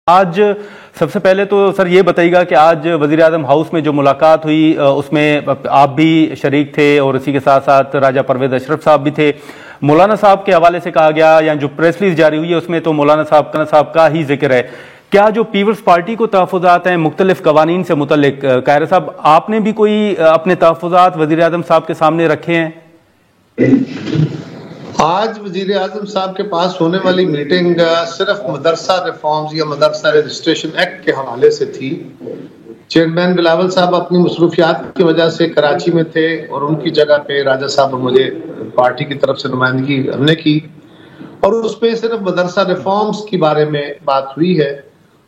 आज सबसे पहले तो सर ये बताइएगा कि आज वज़ीर-ए-आज़म हाउस में जो मुलाकात हुई उसमें आप भी शरीक थे और इसी के साथ साथ राजा परवेज अशरफ साहब भी थे। मौलाना साहब के हवाले से कहा गया या जो प्रेस रिलीज जारी हुई है उसमें तो मौलाना साहब का ही जिक्र है। क्या जो पीपल्स पार्टी को तहफ़्फ़ुज़ात हैं मुख्तलिफ कवानीन से मुतल्लिक, कायरा साहब आपने भी कोई अपने तहफ़्फ़ुज़ात वज़ीर-ए-आज़म साहब के सामने रखे हैं? आज वज़ीर-ए-आज़म साहब के पास होने वाली मीटिंग सिर्फ मदरसा रिफॉर्म्स या मदरसा रजिस्ट्रेशन एक्ट के हवाले से थी। चेयरमैन बिलावल साहब अपनी मसरूफियात की वजह से कराची में थे और उनकी जगह पे राजा साहब और मुझे पार्टी की तरफ से नुमाइंदगी हमने की और उस पर सिर्फ मदरसा रिफॉर्म्स के बारे में बात हुई है।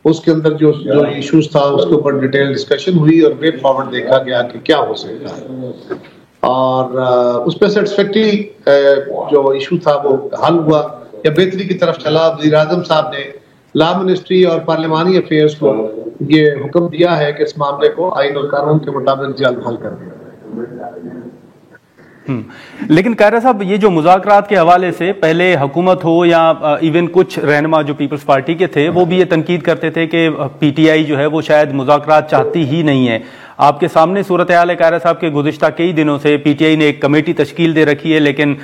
उसके अंदर जो इशूज था उसके ऊपर डिटेल डिस्कशन हुई और वे फॉरवर्ड देखा गया कि क्या हो सकता है और उस पर सेटिस्फैक्टरी जो इशू था वो हल हुआ या बेहतरी की तरफ चला। वज़ीर-ए-आज़म साहब ने लॉ मिनिस्ट्री और पार्लियामानी अफेयर्स को ये हुक्म दिया है कि इस मामले को आईन और कानून के मुताबिक जल्द हल कर दिया। लेकिन कायरा साहब ये जो मुज़ाकरात के हवाले से पहले हुकूमत हो या इवन कुछ रहनुमा जो पीपल्स पार्टी के थे वो भी ये तनकीद करते थे कि पीटीआई जो है वो शायद मुज़ाकरात चाहती ही नहीं है। आपके सामने सूरत हाल है कायरा साहब के गुज़िश्ता कई दिनों से पीटीआई ने एक कमेटी तश्कील दे रखी है लेकिन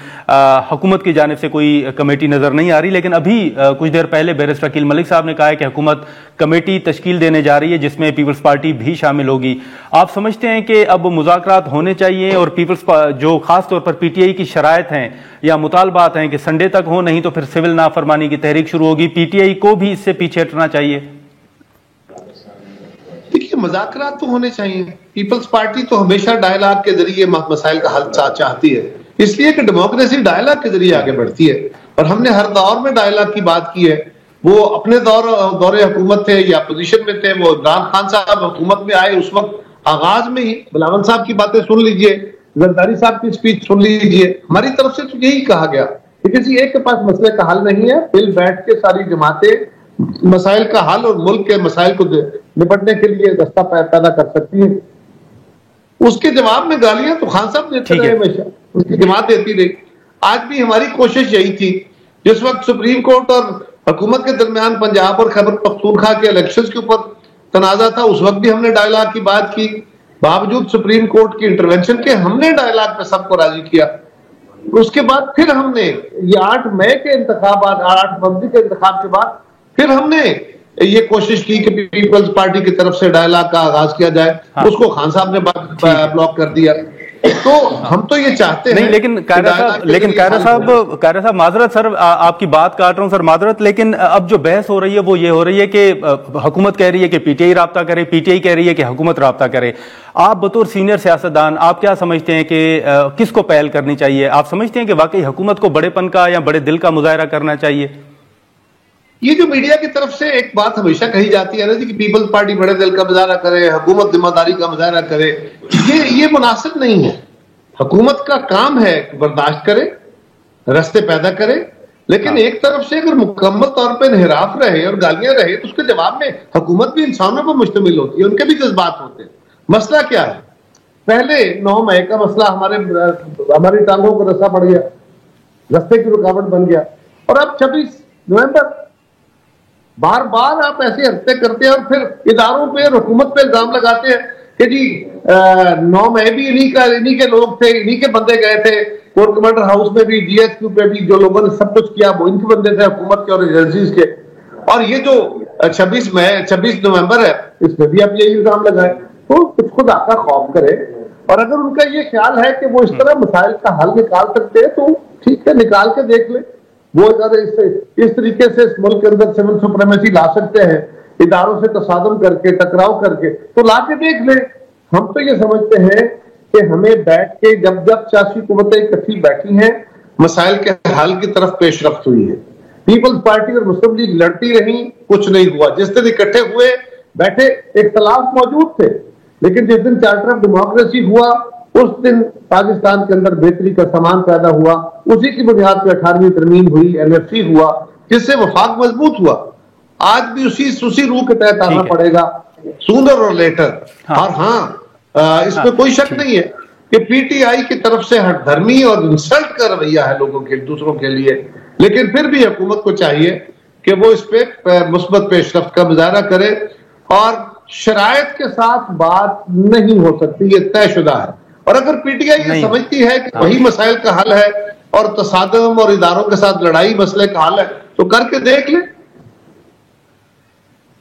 हुकूमत की जानिब से कोई कमेटी नज़र नहीं आ रही। लेकिन अभी कुछ देर पहले बैरिस्टर अकील मलिक साहब ने कहा है कि हुकूमत कमेटी तश्कील देने जा रही है जिसमें पीपल्स पार्टी भी शामिल होगी। आप समझते हैं कि अब मुज़ाकरात होने चाहिए और पीपल्स जो खास तौर पर पीटीआई की शराइत हैं या मुतालबात हैं कि संडे तक हो, नहीं तो फिर सिविल नाफरमानी की तहरीक शुरू होगी, पीटीआई को भी इससे पीछे हटना चाहिए? देखिए, मुज़ाकरात तो होने चाहिए। पीपल्स पार्टी तो हमेशा डायलॉग के जरिए मसाइल का हल चाहती है, इसलिए कि डेमोक्रेसी डायलॉग के जरिए आगे बढ़ती है और हमने हर दौर में डायलॉग की बात की है। वो अपने दौरे हुकूमत थे या पोजीशन में थे, वो इमरान खान साहब हुकूमत में आए उस वक्त आगाज में ही बिलावल साहब की बातें सुन लीजिए, जरदारी साहब की स्पीच सुन लीजिए। हमारी तरफ से तो यही कहा गया कि किसी एक के पास मसले का हल नहीं है, मिल बैठ के सारी जमातें मसाइल का हल और मुल्क के मसाइल को निपटने के लिए रास्ता पैदा कर सकती है। उसके जवाब में गालियां तो खान साहब देते रहे, हमेशा उसकी जमात देती रही। आज भी हमारी कोशिश यही थी। जिस वक्त सुप्रीम कोर्ट और हुकूमत के दरमियान पंजाब और खैबर पख्तूनख्वा के इलेक्शंस के ऊपर तनाजा था, उस वक्त भी हमने डायलॉग की बात की। बावजूद सुप्रीम कोर्ट की इंटरवेंशन के हमने डायलॉग पे सबको राजी किया। उसके बाद फिर हमने ये 8 मई के इंतखाबात, 8 फरवरी के इंतखाब के बाद फिर हमने ये कोशिश की कि पीपल्स पार्टी की तरफ से डायलॉग का आगाज किया जाए। हाँ। उसको खान साहब ने ब्लॉक कर दिया। तो हम तो ये चाहते हैं। लेकिन कायरा साहब माजरत सर, आपकी बात काट रहा हूं सर, माजरत, लेकिन अब जो बहस हो रही है वो ये हो रही है कि हुकूमत कह रही है कि पीटीआई राब्ता करे, पीटीआई कह रही है कि हुकूमत राब्ता करे। आप बतौर सीनियर सियासतदान आप क्या समझते हैं कि किसको पहल करनी चाहिए? आप समझते हैं कि वाकई हुकूमत को बड़ेपन का या बड़े दिल का मुजाहरा करना चाहिए? ये जो मीडिया की तरफ से एक बात हमेशा कही जाती है ना जी कि पीपल्स पार्टी बड़े दिल का मुजाहरा करे, हुकूमत जिम्मेदारी का मुजाहरा करे, ये मुनासिब नहीं है। हुकूमत का काम है बर्दाश्त करे, रास्ते पैदा करे, लेकिन एक तरफ से अगर मुकम्मल तौर पर इनहिराफ रहे और गालियां रहे तो उसके जवाब में हुकूमत भी इंसानों पर मुश्तमिल होती है, उनके भी जज्बात होते हैं। मसला क्या है? पहले 9 मई का मसला हमारी टांगों को रस्सा पड़ गया, रास्ते की रुकावट बन गया और अब 26 नवंबर बार बार आप ऐसे हरकतें करते हैं और फिर इदारों पे हुकूमत पे इल्जाम लगाते हैं कि जी 9 मई भी इन्हीं के लोग थे, इन्हीं के बंदे गए थे। कोर्ट कमांडर हाउस में भी, डीएसक्यू पे भी जो लोगों ने सब कुछ किया वो इनके बंदे थे, हुकूमत के और एजेंसीज के। और ये जो 26 नवंबर है इसमें भी आप ये इल्जाम लगाए, तो कुछ खुदा का खौफ करे। और अगर उनका ये ख्याल है कि वो इस तरह मसाइल का हल निकाल सकते हैं तो ठीक है, निकाल के देख ले। वो अगर इस तरीके से इस मुल्क के अंदर सिविल सुप्रीमेसी ला सकते हैं, इदारों से तसादम करके, टकराव करके, तो ला के देख ले। हम तो ये समझते हैं कि हमें बैठ के जब सियासी कुव्वतें इकट्ठी बैठी हैं, मसाइल के हल की तरफ पेशरफ्त हुई है। पीपल्स पार्टी और मुस्लिम लीग लड़ती रही, कुछ नहीं हुआ। जिस दिन इकट्ठे हुए बैठे इख्तलाफ मौजूद थे, लेकिन जिस दिन चार्टर ऑफ डेमोक्रेसी हुआ उस दिन पाकिस्तान के अंदर बेहतरी का सामान पैदा हुआ। उसी की बुनियाद पर 18वीं तरमीम हुई, एनएफसी हुआ, जिससे वफाक मजबूत हुआ। आज भी उसी रूह के तहत आना पड़ेगा, सूनर और लेटर। हाँ। और हाँ, इसमें कोई शक नहीं है कि पीटीआई की तरफ से हठधर्मी और इंसल्ट का रवैया है लोगों के दूसरों के लिए, लेकिन फिर भी हुकूमत को चाहिए कि वो इस पे मुस्बत पेशरफ्त का मुजाहरा करे, और शरायत के साथ बात नहीं हो सकती, ये तयशुदा है। और अगर पीटीआई ये समझती है कि वही मसाइल का हल है और तसादम और इदारों के साथ लड़ाई मसले का हल है, तो करके देख ले।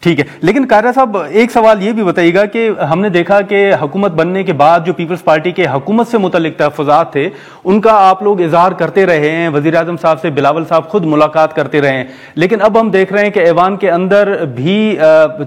ठीक है, लेकिन कायरा साहब एक सवाल ये भी बताइएगा कि हमने देखा कि हुकूमत बनने के बाद जो पीपल्स पार्टी के हुकूमत से मुतल्लिक तहफ़्फ़ुज़ात थे उनका आप लोग इजहार करते रहे हैं, वज़ीर आज़म साहब से बिलावल साहब खुद मुलाकात करते रहे हैं, लेकिन अब हम देख रहे हैं कि ऐवान के अंदर भी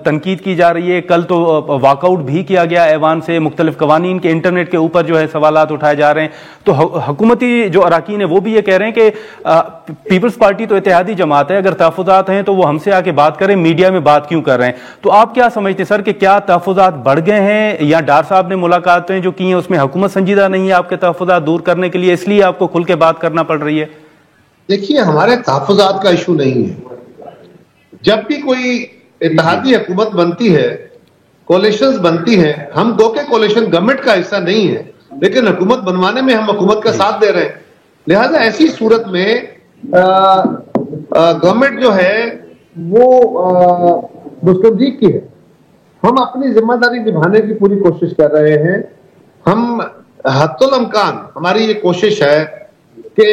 तनकीद की जा रही है। कल तो वॉकआउट भी किया गया ऐवान से, मुख्तलिफ कवानीन के इंटरनेट के ऊपर जो है सवालात उठाए जा रहे हैं। तो हुकूमती जो अराकीन है वो भी ये कह रहे हैं कि पीपल्स पार्टी तो इत्तेहादी जमात है, अगर तहफ़्फ़ुज़ात हैं तो वो हमसे आके बात करें, मीडिया में बात क्यों कर रहे हैं। तो आप क्या समझते हैं सर कि क्या तहफ़्फ़ुज़ात बढ़ गए हैं, या डार साहब ने मुलाकातें जो की हैं उसमें हुकूमत संजीदा नहीं है आपके तहफ़्फ़ुज़ात दूर करने के लिए, इसलिए आपको खुल के बात करना पड़ रही है? देखिए, हमारे तहफ़्फ़ुज़ात का इशू नहीं है। जब भी कोई इत्तेहादी हुकूमत बनती है, कोलिशंस बनती है, हम गो के कोलिशन गवर्नमेंट का हिस्सा नहीं है, लेकिन हुकूमत बनवाने में हम हुकूमत का साथ दे रहे हैं। लिहाजा ऐसी सूरत में गवर्नमेंट जो है वो मुस्लिम लीग की है। हम अपनी जिम्मेदारी निभाने की पूरी कोशिश कर रहे हैं। हम हत्तुल इम्कान हमारी ये कोशिश है कि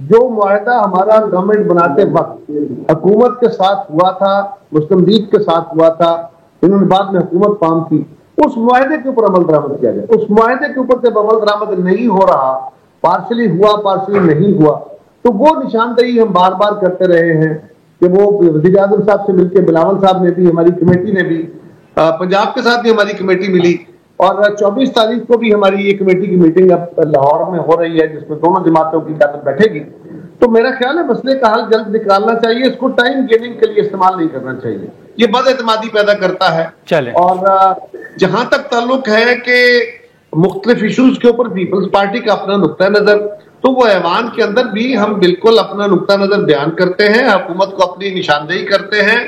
जो मुआहदा हमारा गवर्नमेंट बनाते वक्त हुकूमत के साथ हुआ था, मुस्लिम लीग के साथ हुआ था, इन्होंने बाद में हुकूमत फॉर्म की, उस मुआहदे के ऊपर अमल दरामद किया जाए। उस मुआहदे के ऊपर जब अमल दरामद नहीं हो रहा, पार्शली हुआ पार्शली नहीं हुआ, तो वो निशानदेही हम बार बार करते रहे हैं कि वो वज़ीर आज़म साहब से मिलकर बिलावल साहब ने भी, हमारी कमेटी ने भी, पंजाब के साथ भी हमारी कमेटी मिली, और 24 तारीख को भी हमारी ये कमेटी की मीटिंग अब लाहौर में हो रही है जिसमें दोनों जमातों की क़यादत बैठेगी। तो मेरा ख्याल है मसले का हल जल्द निकालना चाहिए, इसको टाइम गेनिंग के लिए इस्तेमाल नहीं करना चाहिए। ये बदएतमादी पैदा करता है। और जहां तक ताल्लुक है कि मुख्तलिफ इशूज के ऊपर पीपल्स पार्टी का अपना नुक्ता नजर, तो वो ऐवान के अंदर भी हम बिल्कुल अपना नुक्ता नजर बयान करते हैं, हुकूमत को अपनी निशानदेही करते हैं,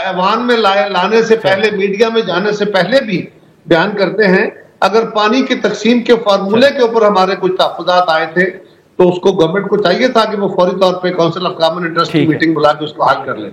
ऐवान में लाने से पहले, मीडिया में जाने से पहले भी बयान करते हैं। अगर पानी की तकसीम के फार्मूले के ऊपर हमारे कुछ तहफ़्फ़ुज़ात आए थे तो उसको गवर्नमेंट को चाहिए था कि वो फौरी तौर पे काउंसिल ऑफ कॉमन इंटरेस्ट की मीटिंग बुला के उसको हल कर ले।